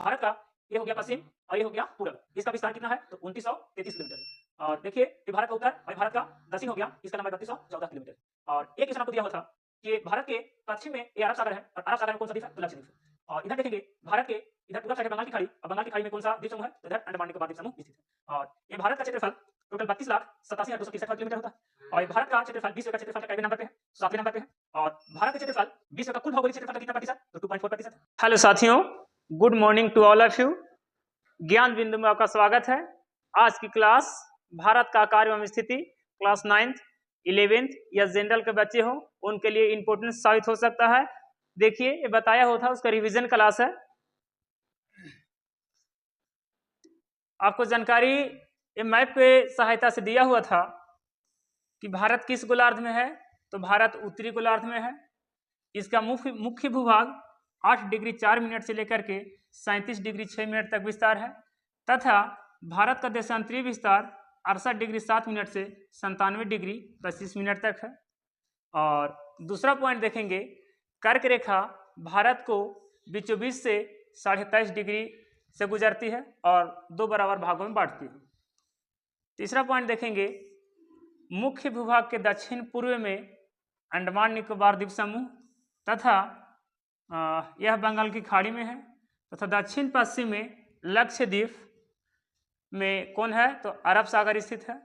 भारत का ये हो गया पश्चिम और ये हो गया पूरब। इसका विस्तार कितना है? तो 2933 किलोमीटर है। और देखिए ये भारत का उत्तर और भारत का दक्षिण हो गया, इसका लंबाई 3214 किलोमीटर। और एक क्वेश्चन आपको दिया हुआ था कि भारत के पश्चिम में ये अरब सागर है और अरब सागर में कौन सा द्वीप है? तो लक्षद्वीप। और इधर देखेंगे भारत के इधर पूरब साइड है बंगाल की खाड़ी और बंगाल की खाड़ी में कौन सा द्वीप समूह है? तो इधर अंडमान निकोबार द्वीप समूह स्थित है। और ये भारत का क्षेत्रफल टोटल 32,87,263 किलोमीटर होता है। और भारत का क्षेत्रफल विश्व का क्षेत्रफल का कितने नंबर पे है? 7वें नंबर पे है। और भारत का क्षेत्रफल विश्व का कुल भौगोलिक क्षेत्रफल का कितना प्रतिशत? तो 2.4% है। हेलो साथियों, good morning to all of you. Gyan Bindu में आपका स्वागत है। आज की क्लास भारत का आकार एवं स्थिति क्लास 9th 11th या जनरल के बच्चे हो उनके लिए इंपोर्टेंट साबित हो सकता है। देखिए ये बताया हुआ था, उसका रिवीजन क्लास है। आपको जानकारी ये मैप के सहायता से दिया हुआ था कि भारत किस गोलार्ध में है। तो भारत उत्तरी गोलार्ध में है। इसका मुख्य भूभाग 8 डिग्री 4 मिनट से लेकर के 37 डिग्री 6 मिनट तक विस्तार है तथा भारत का देशांतरीय विस्तार 68 डिग्री 7 मिनट से 97 डिग्री 25 मिनट तक है। और दूसरा पॉइंट देखेंगे, कर्क रेखा भारत को बीचों बीच से 23.5 डिग्री से गुजरती है और 2 बराबर भागों में बांटती है। तीसरा पॉइंट देखेंगे, मुख्य भूभाग के दक्षिण पूर्व में अंडमान निकोबार द्वीप समूह तथा यह बंगाल की खाड़ी में है तथा दक्षिण पश्चिम में लक्षद्वीप में कौन है? तो अरब सागर स्थित है।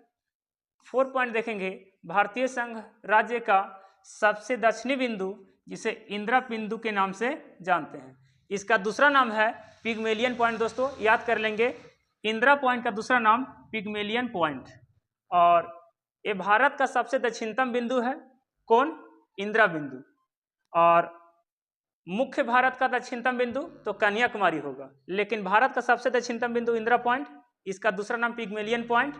4 पॉइंट देखेंगे, भारतीय संघ राज्य का सबसे दक्षिणी बिंदु जिसे इंदिरा बिंदु के नाम से जानते हैं, इसका दूसरा नाम है पिगमेलियन पॉइंट। दोस्तों याद कर लेंगे, इंदिरा पॉइंट का दूसरा नाम पिगमेलियन पॉइंट। और ये भारत का सबसे दक्षिणतम बिंदु है, कौन? इंदिरा बिंदु। और मुख्य भारत का दक्षिणतम बिंदु तो कन्याकुमारी होगा, लेकिन भारत का सबसे दक्षिणतम बिंदु इंदिरा पॉइंट, इसका दूसरा नाम पिगमेलियन पॉइंट।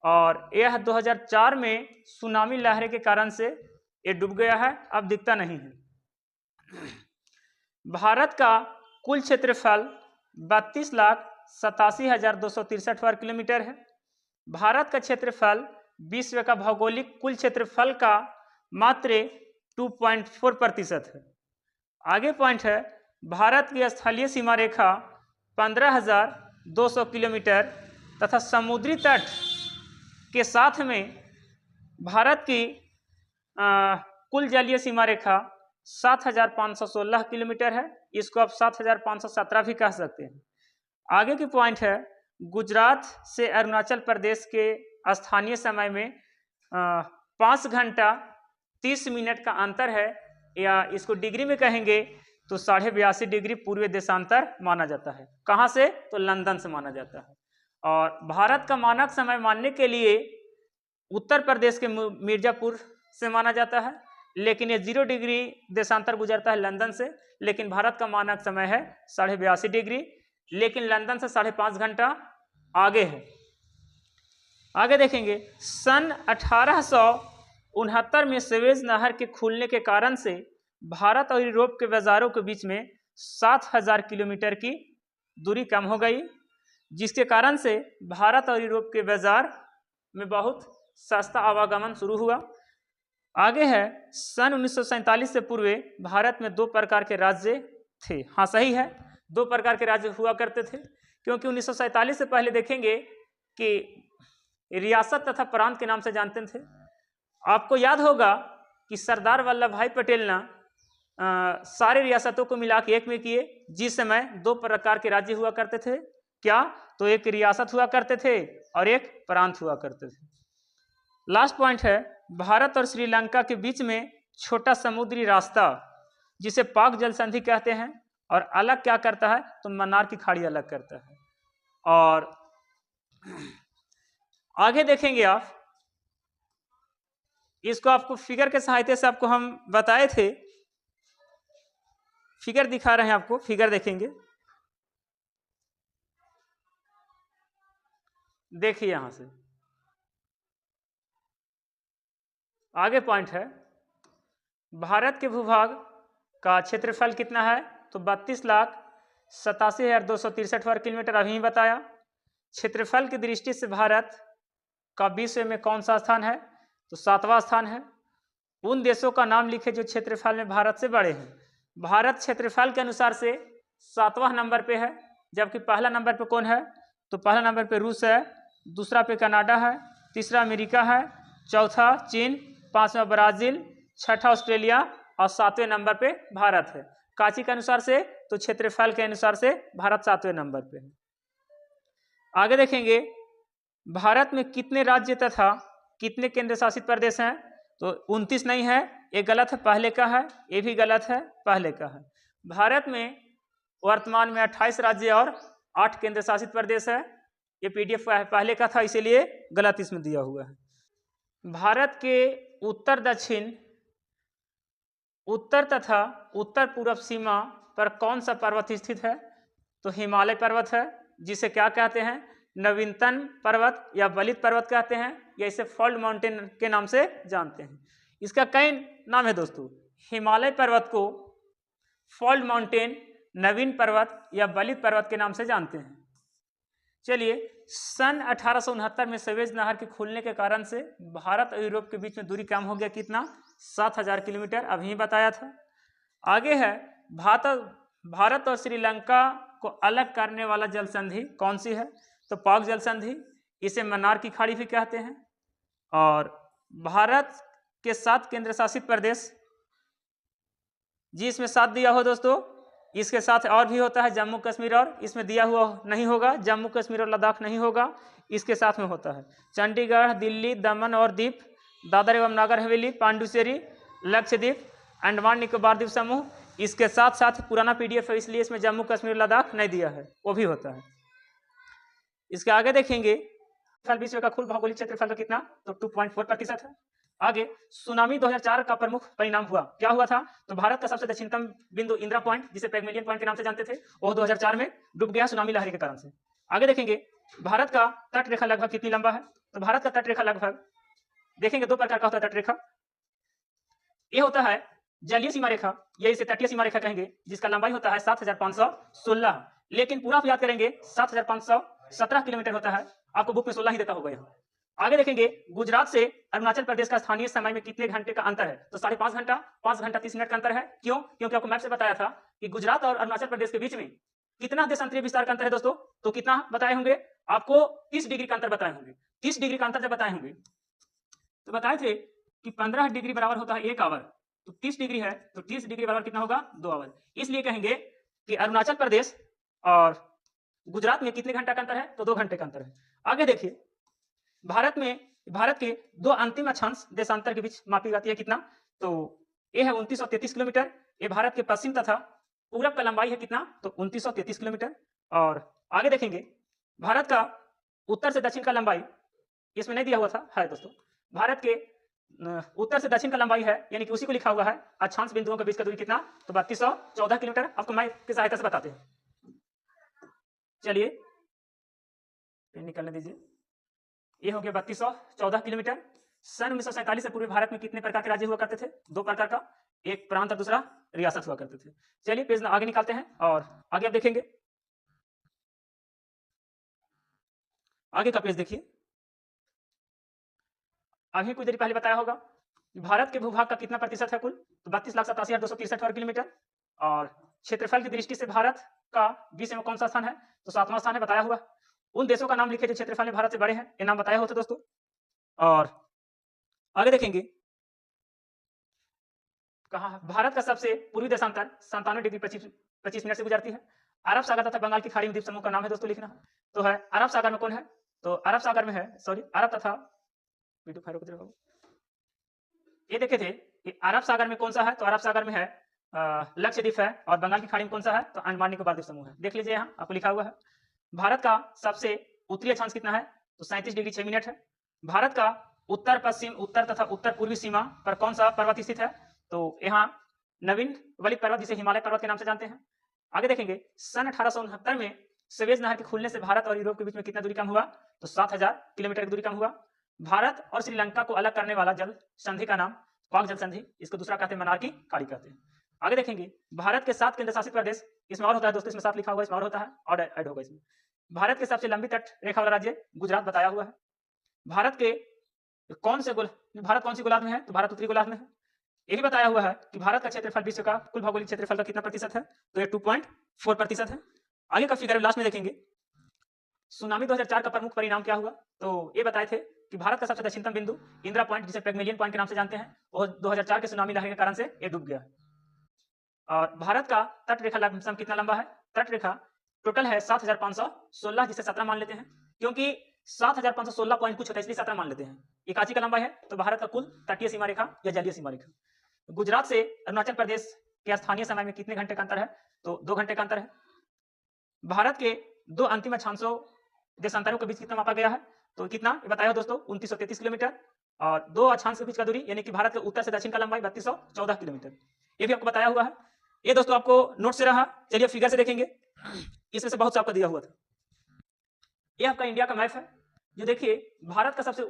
और यह 2004 में सुनामी लहर के कारण से ये डूब गया है, अब दिखता नहीं है। भारत का कुल क्षेत्रफल 32,87,263 वर्ग किलोमीटर है। भारत का क्षेत्रफल विश्व का भौगोलिक कुल क्षेत्रफल का मात्र 2.4% है। आगे पॉइंट है, भारत की स्थलीय सीमा रेखा 15,200 किलोमीटर तथा समुद्री तट के साथ में भारत की कुल जलीय सीमा रेखा 7,516 किलोमीटर है। इसको आप 7,517 भी कह सकते हैं। आगे की पॉइंट है, गुजरात से अरुणाचल प्रदेश के स्थानीय समय में 5 घंटा 30 मिनट का अंतर है, या इसको डिग्री में कहेंगे तो 82.5 डिग्री पूर्व देशांतर माना जाता है। कहाँ से? तो लंदन से माना जाता है। और भारत का मानक समय मानने के लिए उत्तर प्रदेश के मिर्जापुर से माना जाता है, लेकिन ये 0 डिग्री देशांतर गुजरता है लंदन से। लेकिन भारत का मानक समय है 82.5 डिग्री, लेकिन लंदन से 5.5 घंटा आगे है। आगे देखेंगे, सन 1869 में सुएज नहर के खुलने के कारण से भारत और यूरोप के बाजारों के बीच में 7,000 किलोमीटर की दूरी कम हो गई, जिसके कारण से भारत और यूरोप के बाजार में बहुत सस्ता आवागमन शुरू हुआ। आगे है, सन 1947 से पूर्व भारत में 2 प्रकार के राज्य थे। हाँ सही है, 2 प्रकार के राज्य हुआ करते थे, क्योंकि 1947 से पहले देखेंगे कि रियासत तथा प्रांत के नाम से जानते थे। आपको याद होगा कि सरदार वल्लभ भाई पटेल ने सारे रियासतों को मिला के एक में किए, जिस समय 2 प्रकार के राज्य हुआ करते थे। क्या? तो एक रियासत हुआ करते थे और एक प्रांत हुआ करते थे। लास्ट पॉइंट है, भारत और श्रीलंका के बीच में छोटा समुद्री रास्ता जिसे पाक जल संधि कहते हैं, और अलग क्या करता है? तो मन्नार की खाड़ी अलग करता है। और आगे देखेंगे आप, इसको आपको फिगर के सहायता से आपको हम बताए थे, फिगर दिखा रहे हैं आपको, फिगर देखेंगे। देखिए यहां से आगे पॉइंट है, भारत के भूभाग का क्षेत्रफल कितना है? तो 32,87,263 वर्ग किलोमीटर अभी बताया। क्षेत्रफल की दृष्टि से भारत का विश्व में कौन सा स्थान है? तो 7वां स्थान है। उन देशों का नाम लिखे जो क्षेत्रफल में भारत से बड़े हैं। भारत क्षेत्रफल के अनुसार से 7वां नंबर पे है। जबकि पहला नंबर पे कौन है, तो पहला नंबर पे रूस है, दूसरा पे कनाडा है, तीसरा अमेरिका है, चौथा चीन, पांचवा ब्राजील, छठा ऑस्ट्रेलिया और सातवें नंबर पे भारत है। काची के अनुसार से तो क्षेत्रफल के अनुसार से भारत सातवें नंबर पे है। आगे देखेंगे भारत में कितने राज्य तथा कितने केंद्र शासित प्रदेश हैं, तो 29 नहीं है, ये गलत है, पहले का है, ये भी गलत है, पहले का है। भारत में वर्तमान में 28 राज्य और 8 केंद्र शासित प्रदेश है। ये PDF पहले का था, इसीलिए गलत इसमें दिया हुआ है। भारत के उत्तर दक्षिण, उत्तर तथा उत्तर पूर्व सीमा पर कौन सा पर्वत स्थित है, तो हिमालय पर्वत है, जिसे क्या कहते हैं, नवीनतम पर्वत या बलित पर्वत कहते हैं, या इसे फॉल्ट माउंटेन के नाम से जानते हैं। इसका कई नाम है दोस्तों, हिमालय पर्वत को फॉल्ट माउंटेन, नवीन पर्वत या बलित पर्वत के नाम से जानते हैं। चलिए, सन 1869 में सुएज नहर के खुलने के कारण से भारत और यूरोप के बीच में दूरी कम हो गया, कितना, 7000 किलोमीटर, अभी बताया था। आगे है भारत और श्रीलंका को अलग करने वाला जल संधि कौन सी है, तो पाक जल संधि, इसे मन्नार की खाड़ी भी कहते हैं। और भारत के 7 केंद्र शासित प्रदेश, जी इसमें 7 दिया हो दोस्तों, इसके साथ और भी होता है जम्मू कश्मीर, और इसमें दिया हुआ नहीं होगा, जम्मू कश्मीर और लद्दाख नहीं होगा, इसके साथ में होता है चंडीगढ़, दिल्ली, दमन और दीप, दादर एवं नागर हवेली, पांडुचेरी, लक्षद्वीप, अंडमान निकोबार द्वीप समूह, इसके साथ साथ पुराना PDF है, इसलिए इसमें जम्मू कश्मीर लद्दाख नहीं दिया है, वो भी होता है। इसके आगे देखेंगे विश्व का कुल भौगोलिक क्षेत्रफल का कितना, तो 2.4% है। आगे सुनामी 2004 का प्रमुख परिणाम हुआ, क्या हुआ था, तो भारत का सबसे दक्षिणतम बिंदु इंदिरा पॉइंट, जिसे पैगमेलियन पॉइंट के नाम से जानते थे, वो 2004 में डूब गया सुनामी लहरी के कारण से। आगे देखेंगे भारत का तट रेखा लगभग कितनी लंबा है, तो भारत का तट रेखा लगभग देखेंगे 2 प्रकार का होता है तट रेखा। ये होता है जलीय सीमा रेखा, या इसे तटीय सीमा रेखा कहेंगे, जिसका लंबाई होता है 7516, लेकिन पूरा आप याद करेंगे 7517 किलोमीटर होता है, आपको बुक में 16 ही देता होगा यहाँ। आगे देखेंगे गुजरात से अरुणाचल प्रदेश का स्थानीय समय में कितने घंटे का अंतर है, तो 5.5 घंटा, 5 घंटा 30 मिनट का अंतर है। क्यों, क्योंकि आपको मैप से बताया था कि गुजरात और अरुणाचल प्रदेश के बीच में कितना देशांतरीय विस्तार का अंतर है दोस्तों, तो कितना बताए होंगे, आपको 30 डिग्री का अंतर बताए होंगे। 30 डिग्री का अंतर जब बताए होंगे तो बताए थे कि 15 डिग्री बराबर होता है 1 आवर, तो 30 डिग्री है तो 30 डिग्री बराबर कितना होगा, 2 आवर। इसलिए कहेंगे कि अरुणाचल प्रदेश और गुजरात में कितने घंटा का अंतर है, तो 2 घंटे का अंतर है। आगे देखिए भारत के 2 अंतिम अक्षांश देशांतर के बीच मापी जाती है, कितना, तो ये है 2933 किलोमीटर, ये भारत के पश्चिम तथा पूरब का लंबाई है कितना, तो 2933 किलोमीटर। और आगे देखेंगे भारत का उत्तर से दक्षिण का लंबाई, इसमें नहीं दिया हुआ था, है दोस्तों, भारत के उत्तर से दक्षिण का लंबाई है, यानी कि उसी को लिखा हुआ है, अक्षांश बिंदुओं के बीच का दूरी कितना, तो 3214 किलोमीटर, आपको मैप की सहायता से बताते हैं। चलिए पेन निकालने दीजिए, ये हो गया 3214 किलोमीटर। सन 1947 से पूर्व भारत में कितने प्रकार के राज्य हुआ करते थे, 2 प्रकार का, एक प्रांत और दूसरा रियासत हुआ करते थे। चलिए पेज आगे निकालते हैं और आगे आप देखेंगे, आगे का पेज देखिए। अभी कुछ देर पहले बताया होगा भारत के भूभाग का कितना प्रतिशत है कुल, तो 32,87,263 वर्ग किलोमीटर। और क्षेत्रफल की दृष्टि से भारत का विश्व में कौन सा स्थान है, तो 7वां स्थान है, बताया हुआ। उन देशों का नाम लिखे जो क्षेत्रफल में भारत से बड़े हैं, ये नाम बताए होते दोस्तों। और आगे देखेंगे कहा भारत का सबसे पूर्वी देशांतर 97 डिग्री 25 मिनट से गुजरती है। अरब सागर तथा बंगाल की खाड़ी में द्वीप समूह का नाम है दोस्तों, लिखना तो है अरब सागर में कौन है, तो अरब सागर में है, सॉरी अरब तथा ये देखे थे कि अरब सागर में कौन सा है, तो अरब सागर में है लक्षद्वीप है, और बंगाल की खाड़ी में कौन सा है, तो अंडमान निकोबार द्वीप समूह है। देख लीजिए यहाँ आपको लिखा हुआ है। भारत का सबसे उत्तरी अक्षांश कितना है, तो 37 डिग्री 6 मिनट है। भारत का उत्तर पश्चिम, उत्तर तथा उत्तर पूर्वी सीमा पर कौन सा पर्वत स्थित है, तो यहाँ नवीन वलित पर्वत, जिसे हिमालय पर्वत के नाम से जानते हैं। आगे देखेंगे सन 1869 में सुएज नहर के खुलने से भारत और यूरोप के बीच में कितना दूरी कम हुआ, तो 7000 किलोमीटर की दूरी कम हुआ। भारत और श्रीलंका को अलग करने वाला जल संधि का नाम पाक जल संधि, इसको दूसरा कहते हैं मन्नार की खाड़ी कहते हैं। आगे देखेंगे भारत के 7 केंद्र शासित प्रदेश, इसमें और होता है दोस्तों, इसमें 7 लिखा हुआ है, इसमें और होता है और ऐड होगा इसमें। भारत के सबसे लंबी तट रेखा वाला राज्य गुजरात बताया हुआ है। भारत कौन सी गोलार्ध में है, तो भारत उत्तरी गोलार्ध में है। ये भी बताया हुआ है कि भारत का क्षेत्रफल विश्व का कुल भौगोलिक क्षेत्रफल का कितना प्रतिशत है, तो ये 2.4% है। आगे का फिगर लास्ट में देखेंगे। सुनामी 2004 का प्रमुख परिणाम क्या हुआ, तो ये बताए थे कि भारत का सबसे दक्षिणतम बिंदु इंदिरा पॉइंट, जिसे पैगमेलियन पॉइंट के नाम से जानते हैं, और 2004 के सुनामी लहर के कारण से ये डूब गया। और भारत का तट रेखा लमसम कितना लंबा है, तट रेखा टोटल है 7516, जिसे 17 मान लेते हैं, क्योंकि 7516 पॉइंट कुछ होता है इसलिए 17 मान लेते हैं। ये काची का लंबाई है, तो भारत का कुल तटीय सीमा रेखा या जलीय सीमा रेखा। गुजरात से अरुणाचल प्रदेश के स्थानीय समय में कितने घंटे का अंतर है, तो 2 घंटे का अंतर है। भारत के दो अंतिम अक्षांशों देशांतरों के बीच कितना मापा गया है, तो कितना ये बताया हो दोस्तों, 2933 किलोमीटर, और दो अक्षांश के बीच का दूरी यानी कि भारत के उत्तर से दक्षिण का लंबाई 3214 किलोमीटर, ये भी आपको बताया हुआ है। ये दोस्तों आपको नोट से रहा, चलिए फिगर से देखेंगे, इसमें से बहुत सा आपको दिया हुआ था। ये आपका इंडिया का मैप है, जो देखिए भारत का सबसे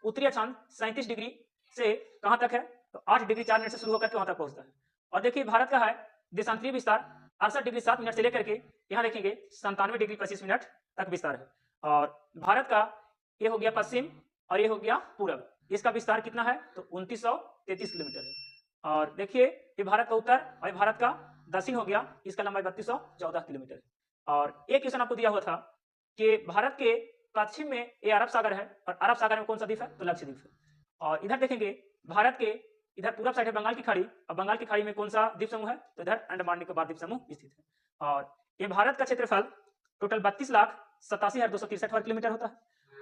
उत्तरी अक्षांश 37 डिग्री से कहां तक है, तो 8 डिग्री 4 मिनट से शुरू होकर के वहां तक पहुंचता है। और देखिए भारत का है देशांतरीय विस्तार 68 डिग्री 7 मिनट से लेकर के यहाँ देखेंगे 97 डिग्री 25 मिनट तक विस्तार है। और भारत का ये हो गया पश्चिम और ये हो गया पूरब, इसका विस्तार कितना है, तो 2933 किलोमीटर है। और देखिए ये भारत का उत्तर और ये भारत का दक्षिण हो गया, इसका लंबाई 3214 किलोमीटर। और एक क्वेश्चन आपको दिया हुआ था कि भारत के पश्चिम में ये अरब सागर है, और अरब सागर में कौन सा द्वीप है, तो लक्षद्वीप है। और इधर देखेंगे भारत के इधर पूरब साइड है बंगाल की खाड़ी, और बंगाल की खाड़ी में कौन सा द्वीप समूह है, तो इधर अंडमान निकोबार द्वीप समूह स्थित है। और ये भारत का क्षेत्रफल टोटल 32,87,263 वर्ग किलोमीटर होता है।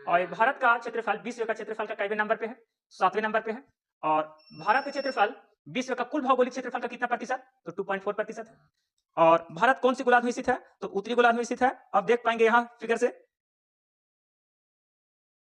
और ये भारत का क्षेत्रफल विश्व का क्षेत्रफल का कईवें नंबर पे है, 7वें नंबर पे है। और भारत का क्षेत्रफल विश्व का कुल भौगोलिक क्षेत्रफल का कितना प्रतिशत, तो 2.4% है। और भारत कौन सी गोलार्ध में स्थित है, तो उत्तरी गोलार्ध में स्थित है। आप देख पाएंगे यहाँ फिगर से